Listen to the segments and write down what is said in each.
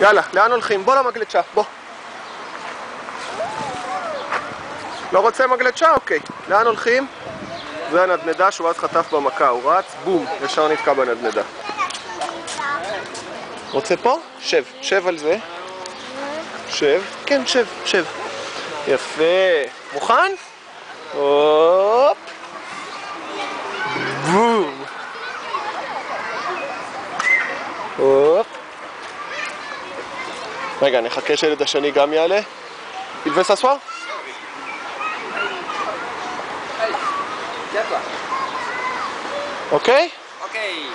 יאללה, לאן הולכים? בוא למגלשה, בוא. לא רוצה מגלשה? אוקיי. לאן הולכים? זה הנדנדה שהוא אז חטף במכה, הוא רץ, בום, ישר נתקע בנדנדה. רוצה פה? שב, שב על זה. שב, כן, שב, שב. יפה. מוכן? הופ. בום. הופ. רגע, נחכה שילד השני גם יעלה. Il veut s'asseoir? אוקיי? אוקיי.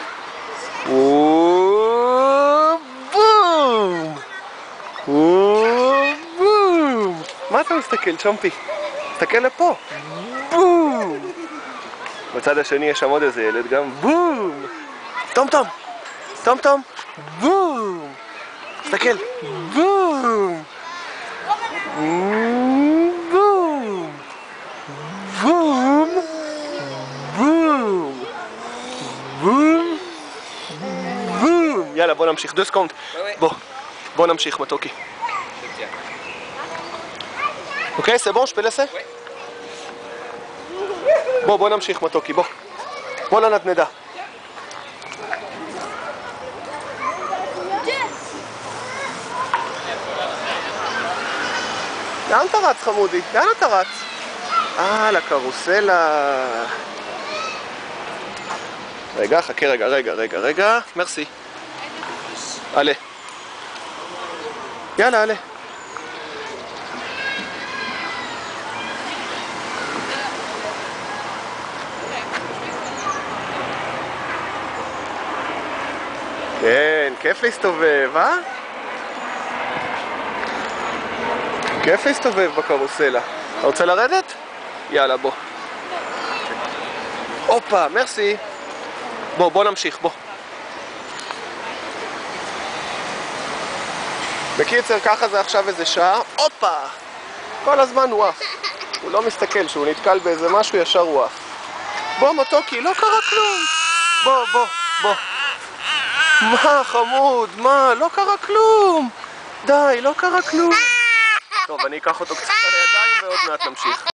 בום! בום! מה אתה מסתכל, צ'ומפי? תסתכל לפה. בום! בצד השני יש שם עוד איזה ילד גם. בום! טום טום! טום טום! בום! תסתכל. בום! בום! בום! בום! בום! בום! יאללה, בוא נמשיך. 2 סקונד. בוא נמשיך, מתוקי. אוקיי, זה בון, שפלסה? בוא נמשיך, מתוקי, בוא. בוא לנדנדה. לאן אתה רץ, חמודי? לאן אתה רץ? לקרוסלה. רגע, חכה, רגע. מרסי. עלה. יאללה, עלה. כן, כיף להסתובב, אה? כיף להסתובב בקרוסלה. אתה רוצה לרדת? יאללה, בוא. הופה, מרסי. בוא נמשיך, בוא. בקיצר, ככה זה עכשיו איזה שעה. הופה! כל הזמן הוא עף. הוא לא מסתכל, שהוא נתקל באיזה משהו ישר הוא עף. בוא, מתוקי, לא קרה כלום. בוא. מה, חמוד? מה? לא קרה כלום. די, לא קרה כלום. טוב, אני אקח אותו קצת על הידיים ועוד מעט נמשיך.